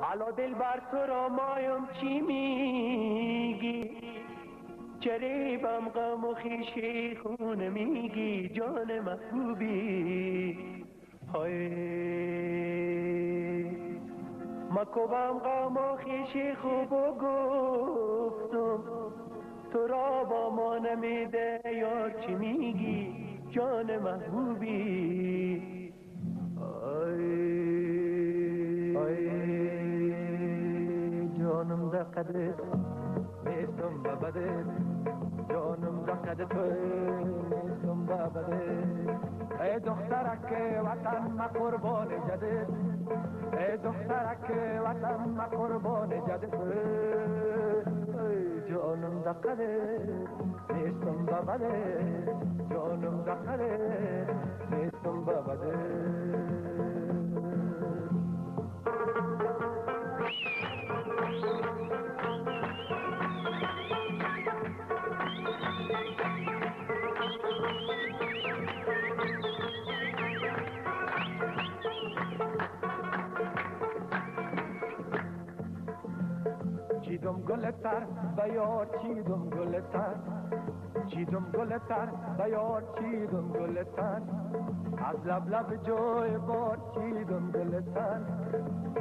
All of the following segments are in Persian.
علا دل بر تو را مایم چی میگی، چریبم غم و خیشی خون میگی جان محبوبی. های مکوبم غم و خیشی خوب و گفتم، تو را با ما نمیده یار چی میگی جان محبوبی. ای جانم در قدر نیستم ببده، جانم در قدر تو نیستم ببده. ای دخترک وطن ما قربان جدت، ای دخترک وطن ما قربان جدت. ای جانم در قدر نیستم ببده، جانم در قدر نیستم ببده. چیدم گلتر به یار چیدم گلتر، چیدم گلتر به یار چیدم گلتر. از لب لب جای بار چیدم گلتر،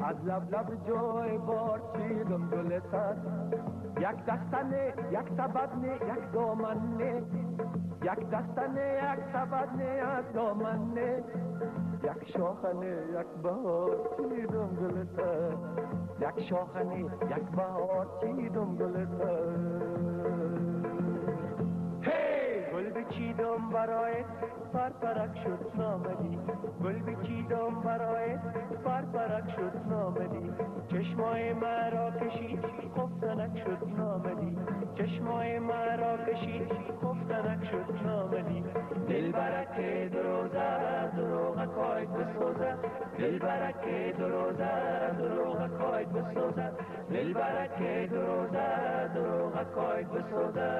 از لب لب جای بار چیدم گلتر. یک دستنه یک سبدنه یک دامنه، یک دستنه یک سبدنه یک دامنه. یک شاخنه یک بهار چیدم گلتر، یک شاخنه یک بهار چیدم گلتر. گل بچیدم برای پرپرک شد نامدی، گل بچیدم برای پرپرک شد نامدی. چشمای مرا کشید خفتنک شد نامدی، چشمای مرا کشید خفتنک شد نامدی. دل برکه دروزه دروغ کاید بسوزه، دل برکه دروزه دروغ کاید بسوزه، دل برکه دروزه دروغ کاید بسوزه.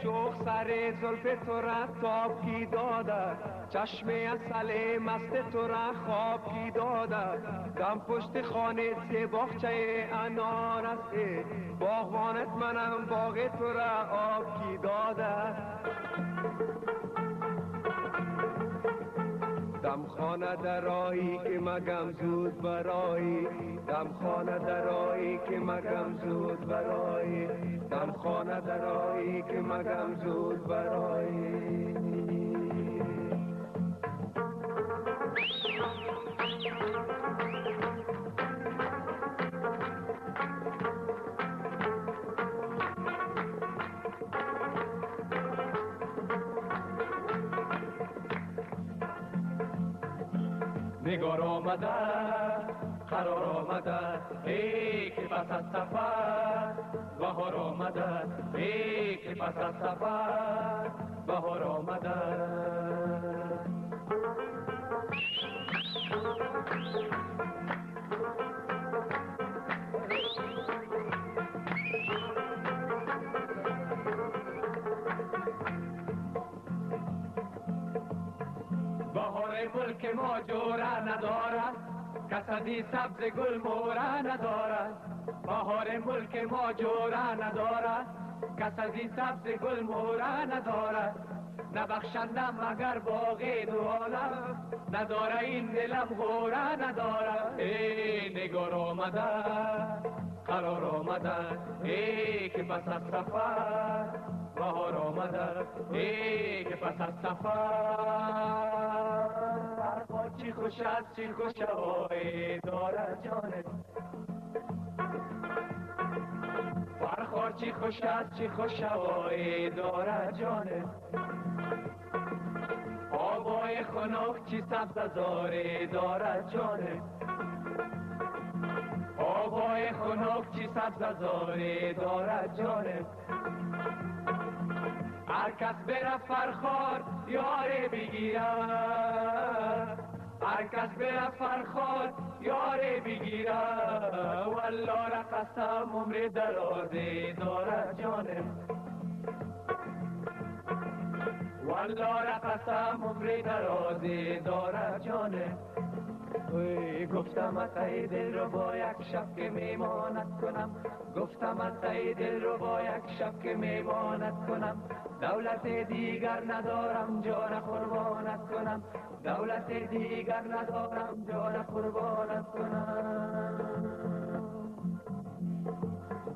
شوخ سر زلف تو را تاب کی داده، چشم اصل مست تو را خواب کی داده. دم پشت خانه سه باغچه انار است، باغبانت منم باغ تو را آب کی داده. دم خانه درایی که مگم زود برایی، دم خانه درایی که مگم زود برایی، دم خانه درایی که مگم زود برایی. نگار آمده قرار آمده ای که پس از سفر بهار آمده، ای که پس از سفر بهار آمده. بهار ملک ما جوره ندارد، کسدی سبز گل موره ندارد. بهار ملک ما جوره ندارد، کسدی سبز گل موره ندارد. نبخشندم مگر باغ دو عالم، نداره این دلم غوره ندارد. ای نگار آمده قرار آمده ای که پس از سفر بهار آمده، ای که پس از سفر. برخواد چی خوش است چی خوش هوایی دارد جانت، برخواد چی خوش است چی خوش هوایی دارد جانت. آبای خنک چی سبززاری دارد جانت، آبای خنک چی سبززاری دارد جانت. هر کس بره فرخار یاره بگیرد، هر کس بره فرخار یاره بگیرد. والله را قسم عمر درازی دارد جانم، والله قسم عمری درازی دارد جانه. گفتم از ای دل رو با یک شب که میماند کنم، گفتم از ای دل رو با یک شب که میماند کنم. دولت دیگر ندارم جان قربانت کنم، دولت دیگر ندارم جان قربانت کنم.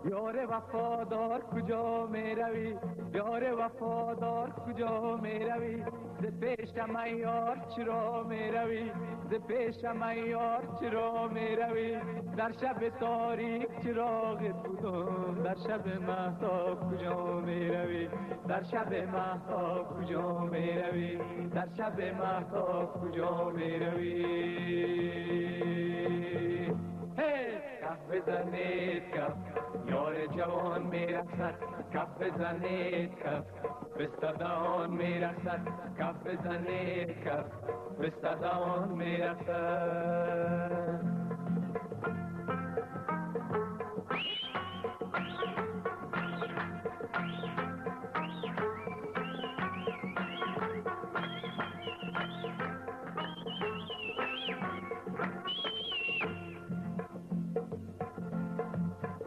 یار وفادار کجا می روی، یار وفادار کجا می روی، ز پیشم ای یار چرا می روی، ز پیشم ای یار چرا می روی. در شب تاریک چراغت بودم، در شب مهتاب کجا می روی، در شب مهتاب کجا می روی، در شب مهتاب کجا می روی. کف بزنید کف، یار جوان میرسد، کف بزنید کف، به صداان میرسد، کف بزنید کف، به صداان میرسد.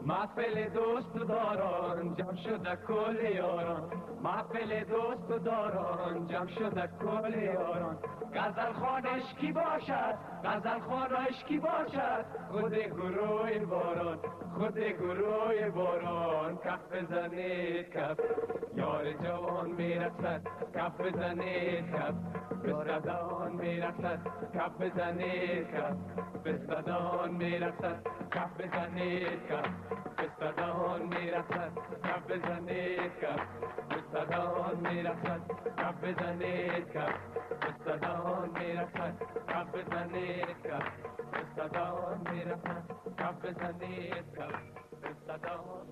محفل دوست داران جمع شده کل یاران، محفل دوست داران جمع شده کل یاران. غزل خوانش کی باشد، غزل خوانش کی باشد، خود گروه باران، خود گروه باران. کف بزنید کف، یار جوان میرسد، کف بزنید کف، به صداان میرسد، کف بزنید کف، به صداان میرسد، کف بزنید کف، به صداان میرسد، کف بزنید کف، به صداان میرسد، کف بزنید کف، به صداان میرسد، کف بزنید کف، به صداان میرسد، کف بزنید کف، به صداان